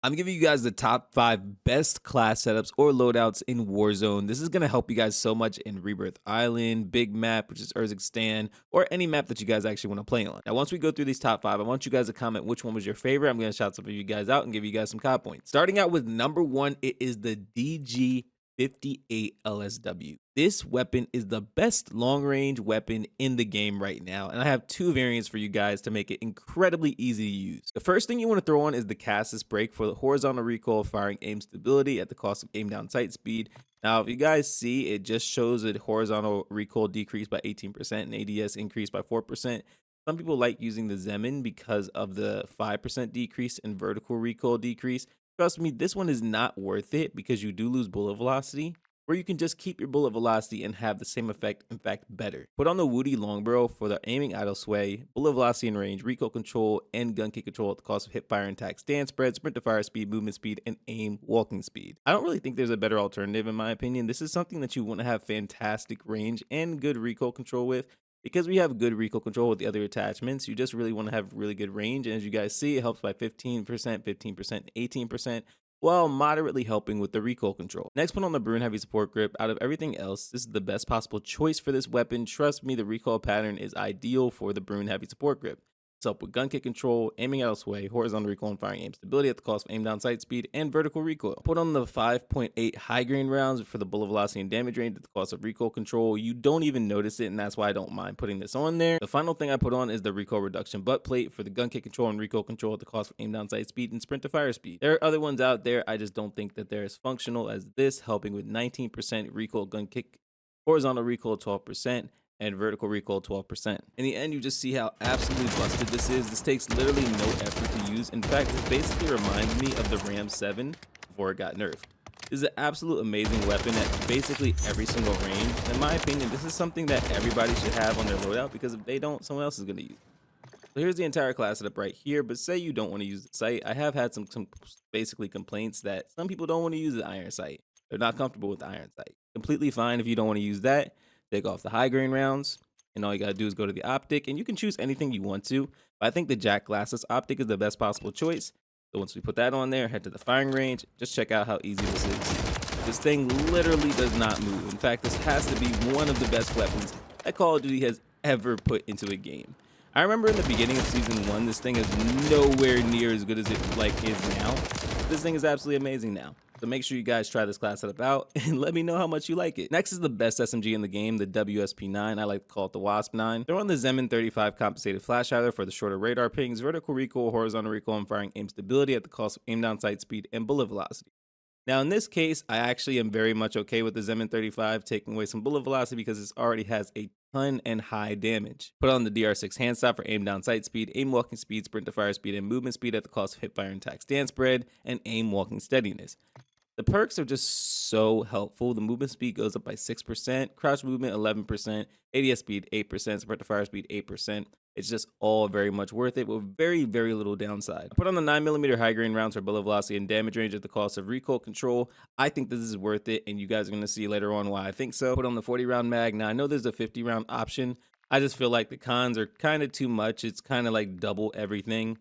I'm giving you guys the top 5 best class setups or loadouts in Warzone. This is going to help you guys so much in Rebirth Island, Big Map, which is Urzikstan, or any map that you guys actually want to play on. Now, once we go through these top 5, I want you guys to comment which one was your favorite. I'm going to shout some of you guys out and give you guys some COD points. Starting out with number 1, it is the DG58 LSW. This weapon is the best long-range weapon in the game right now, and I have 2 variants for you guys to make it incredibly easy to use. The first thing you want to throw on is the Cassis break for the horizontal recoil, firing aim stability at the cost of aim down sight speed. Now, if you guys see, it just shows a horizontal recoil decrease by 18% and ADS increase by 4%. Some people like using the Zemin because of the 5% decrease in vertical recoil decrease. Trust me, this one is not worth it because you do lose bullet velocity, or you can just keep your bullet velocity and have the same effect, in fact better. Put on the Woody Longbarrel for the aiming idle sway, bullet velocity and range, recoil control, and gun kick control at the cost of hip fire and tack stand spread, sprint to fire speed, movement speed, and aim walking speed. I don't really think there's a better alternative in my opinion. This is something that you want to have fantastic range and good recoil control with. Because we have good recoil control with the other attachments, you just really want to have really good range. And as you guys see, it helps by 15%, 15%, and 18%. While moderately helping with the recoil control. Next, put on the Brune Heavy Support Grip. Out of everything else, this is the best possible choice for this weapon. Trust me, the recoil pattern is ideal for the Brune Heavy Support Grip. It's up with gun kick control, aiming out of sway, horizontal recoil, and firing aim stability at the cost of aim down sight speed and vertical recoil. Put on the 5.8 high grain rounds for the bullet velocity and damage range at the cost of recoil control. You don't even notice it, and that's why I don't mind putting this on there. The final thing I put on is the recoil reduction butt plate for the gun kick control and recoil control at the cost of aim down sight speed and sprint to fire speed. There are other ones out there. I just don't think that they're as functional as this, helping with 19% recoil gun kick, horizontal recoil 12%, and vertical recoil 12%. In the end, you just see how absolutely busted this is. This takes literally no effort to use. In fact, this basically reminds me of the Ram 7 before it got nerfed. This is an absolute amazing weapon at basically every single range. In my opinion, this is something that everybody should have on their loadout because if they don't, someone else is going to use it. So here's the entire class setup right here, but say you don't want to use the sight. I have had some basically complaints that some people don't want to use the iron sight. They're not comfortable with the iron sight. Completely fine if you don't want to use that. Take off the high grain rounds, and all you gotta do is go to the optic, and you can choose anything you want to. But I think the Jack Glasses optic is the best possible choice. So once we put that on there, head to the firing range. Just check out how easy this is. This thing literally does not move. In fact, this has to be one of the best weapons that Call of Duty has ever put into a game. I remember in the beginning of Season 1, this thing is nowhere near as good as it is now. This thing is absolutely amazing now. So make sure you guys try this class setup out and let me know how much you like it. Next is the best SMG in the game, the WSP9. I like to call it the Wasp 9. They're on the Zemin 35 compensated flash hider for the shorter radar pings, vertical recoil, horizontal recoil, and firing aim stability at the cost of aim down sight speed and bullet velocity. Now in this case, I actually am very much okay with the Zemin 35 taking away some bullet velocity because it already has a ton and high damage. Put on the DR6 hand stop for aim down sight speed, aim walking speed, sprint to fire speed, and movement speed at the cost of hip fire and tack stand spread, and aim walking steadiness. The perks are just so helpful. The movement speed goes up by 6%, crouch movement 11%, ADS speed 8%, sprint to fire speed 8%. It's just all very much worth it with very, very little downside. I put on the 9mm high grain rounds for bullet velocity and damage range at the cost of recoil control. I think this is worth it, and you guys are going to see later on why I think so. Put on the 40 round mag. Now, I know there's a 50 round option. I just feel like the cons are kind of too much. It's kind of like double everything.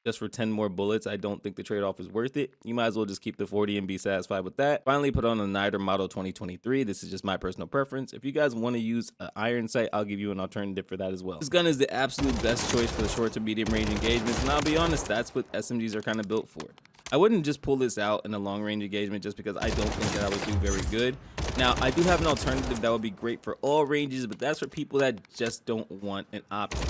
Just for 10 more bullets, I don't think the trade-off is worth it. You might as well just keep the 40 and be satisfied with that. Finally, put on a Niter Model 2023. This is just my personal preference. If you guys want to use an iron sight, I'll give you an alternative for that as well. This gun is the absolute best choice for the short to medium range engagements, and I'll be honest, that's what SMGs are kind of built for. I wouldn't just pull this out in a long range engagement just because I don't think that I would do very good. Now, I do have an alternative that would be great for all ranges, but that's for people that just don't want an option.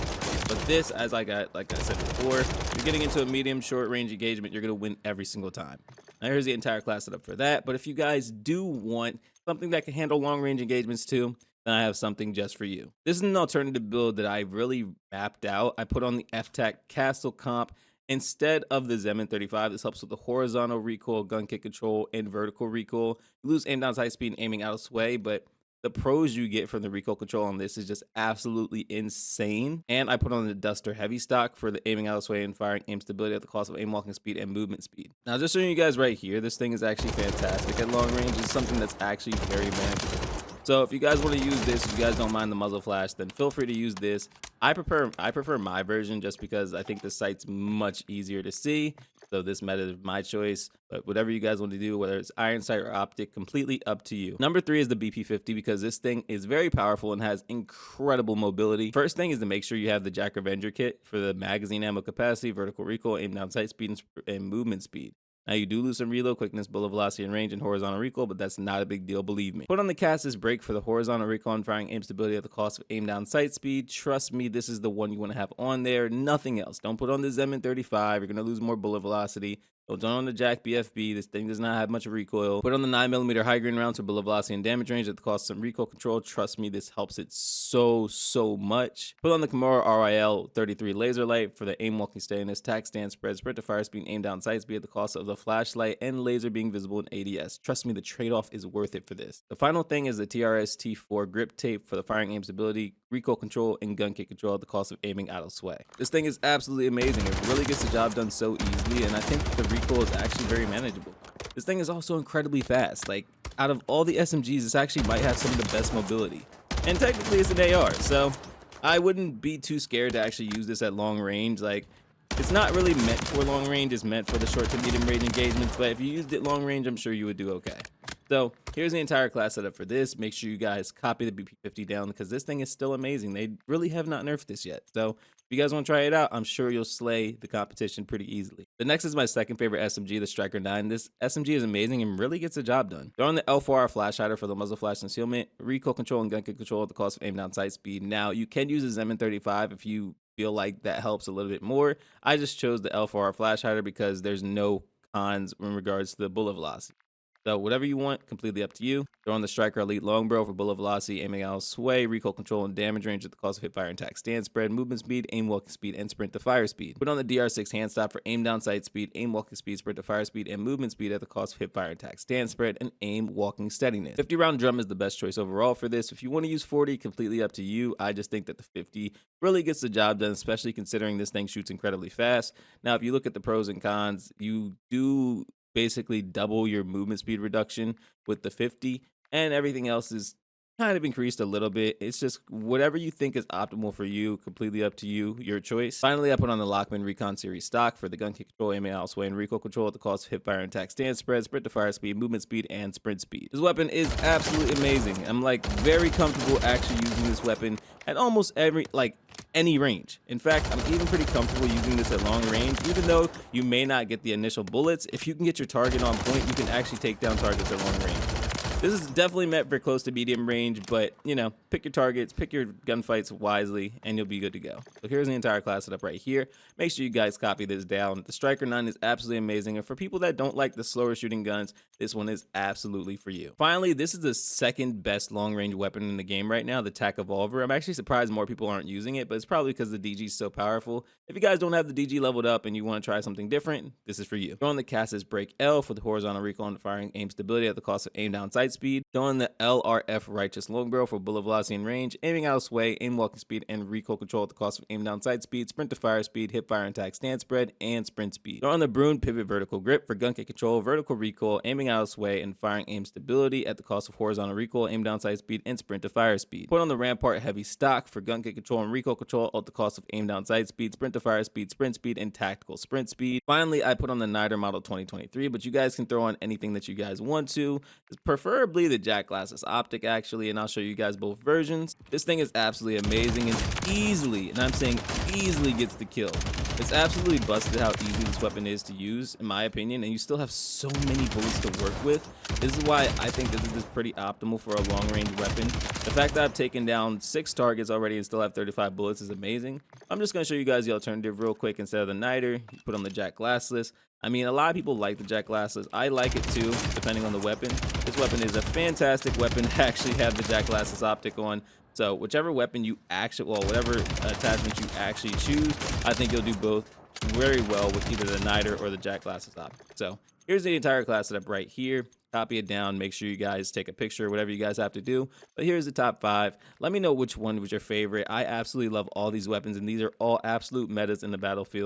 But this, as like I said before, you're getting into a medium short range engagement, you're going to win every single time. Now here's the entire class setup for that. But if you guys do want something that can handle long range engagements too, then I have something just for you. This is an alternative build that I really mapped out. I put on the Taq Castle comp instead of the Zemin 35. This helps with the horizontal recoil, gun kick control, and vertical recoil. You lose aim down sight speed and aiming out of sway, but the pros you get from the recoil control on this is just absolutely insane. And I put on the Duster heavy stock for the aiming out of sway and firing aim stability at the cost of aim walking speed and movement speed. Now, just showing you guys right here, this thing is actually fantastic at long range. It's something that's actually very manageable. So if you guys want to use this, if you guys don't mind the muzzle flash, then feel free to use this. I prefer my version just because I think the sight's much easier to see. So this meta is my choice, but whatever you guys want to do, whether it's iron sight or optic, completely up to you. Number 3 is the BP50 because this thing is very powerful and has incredible mobility. First thing is to make sure you have the Jack Revenger kit for the magazine ammo capacity, vertical recoil, aim down sight speed, and movement speed. Now you do lose some reload quickness, bullet velocity, and range, and horizontal recoil, but that's not a big deal, believe me. Put on the Cassis brake for the horizontal recoil and firing aim stability at the cost of aim down sight speed. Trust me, this is the one you want to have on there, nothing else. Don't put on the Zemin 35, you're going to lose more bullet velocity. Don't on the Jack BFB, this thing does not have much recoil. Put on the 9mm high grain rounds for bullet velocity and damage range at the cost of some recoil control. Trust me, this helps it so much. Put on the Kimura RIL 33 laser light for the aim walking steadiness, tack stand spread, sprint to fire speed, aim down sight speed at the cost of the flashlight and laser being visible in ADS. Trust me, the trade-off is worth it for this. The final thing is the TRS T4 grip tape for the firing aim stability, recoil control, and gun kick control at the cost of aiming out of sway. This thing is absolutely amazing. It really gets the job done so easily, and I think the recoil is actually very manageable. This thing is also incredibly fast. Like, out of all the SMGs, this actually might have some of the best mobility. And technically it's an AR, so I wouldn't be too scared to actually use this at long range. Like, it's not really meant for long range, it's meant for the short to medium range engagements, but if you used it long range, I'm sure you would do okay. So here's the entire class setup for this. Make sure you guys copy the BP50 down because this thing is still amazing. They really have not nerfed this yet. So if you guys want to try it out, I'm sure you'll slay the competition pretty easily. The next is my second favorite SMG, the Striker 9. This SMG is amazing and really gets the job done. They're on the L4R flash hider for the muzzle flash concealment, recoil control, and gun kick control at the cost of aim down sight speed. Now, you can use a Zemin 35 if you feel like that helps a little bit more. I just chose the L4R flash hider because there's no cons in regards to the bullet velocity. So whatever you want, completely up to you. Throw on the Striker Elite Longbow for bullet velocity, aiming out of sway, recoil control, and damage range at the cost of hip fire and tack stand spread, movement speed, aim walking speed, and sprint to fire speed. Put on the DR6 hand stop for aim down sight speed, aim walking speed, sprint to fire speed, and movement speed at the cost of hip fire and tack stand spread, and aim walking steadiness. 50 round drum is the best choice overall for this. If you want to use 40, completely up to you. I just think that the 50 really gets the job done, especially considering this thing shoots incredibly fast. Now, if you look at the pros and cons, you do basically double your movement speed reduction with the 50, and everything else is kind of increased a little bit. It's just whatever you think is optimal for you, completely up to you, your choice. Finally, I put on the Lockman Recon Series stock for the gun kick control, aiming out, sway, and recoil control at the cost of hip fire and tack stand spread, sprint to fire speed, movement speed, and sprint speed. This weapon is absolutely amazing. I'm like very comfortable actually using this weapon at almost any range. In fact, I'm even pretty comfortable using this at long range, even though you may not get the initial bullets. If you can get your target on point, you can actually take down targets at long range. This is definitely meant for close to medium range, but, you know, pick your targets, pick your gunfights wisely, and you'll be good to go. So here's the entire class setup right here. Make sure you guys copy this down. The Striker 9 is absolutely amazing, and for people that don't like the slower shooting guns, this one is absolutely for you. Finally, this is the second best long-range weapon in the game right now, the Taq Evolvere. I'm actually surprised more people aren't using it, but it's probably because the DG is so powerful. If you guys don't have the DG leveled up and you want to try something different, this is for you. Go on the Cassis Brake L for the horizontal recoil and firing aim stability at the cost of aim down sight speed. Go on the LRF Righteous Longbow for bullet velocity and range, aiming out of sway, aim walking speed, and recoil control at the cost of aim down sight speed, sprint to fire speed, hip fire and tack stand spread, and sprint speed. Go on the Brune Pivot Vertical Grip for gun kick control, vertical recoil, aiming out of sway, and firing aim stability at the cost of horizontal recoil, aim down sight speed, and sprint to fire speed. Put on the Rampart Heavy Stock for gun kick control and recoil control at the cost of aim down sight speed, sprint to fire speed, sprint speed, and tactical sprint speed. Finally, I put on the Niter Model 2023, but you guys can throw on anything that you guys want to, preferably the Jack Glasses Optic actually, and I'll show you guys both versions. This thing is absolutely amazing and easily, and I'm saying easily, gets the kill. It's absolutely busted how easy this weapon is to use, in my opinion, and you still have so many bullets to work with. This is why I think this is pretty optimal for a long-range weapon. The fact that I've taken down 6 targets already and still have 35 bullets is amazing. I'm just going to show you guys the alternative real quick. Instead of the Niter, you put on the Jack Glassless. I mean, a lot of people like the Jack Glassless. I like it too, depending on the weapon. This weapon is a fantastic weapon to actually have the Jack Glassless optic on. So whichever weapon you actually, well, whatever attachment you actually choose, I think you'll do both very well with either the Niter or the Jack Glassless optic. So here's the entire class setup right here. Copy it down. Make sure you guys take a picture, whatever you guys have to do. But here's the top 5. Let me know which one was your favorite. I absolutely love all these weapons, and these are all absolute metas in the battlefield.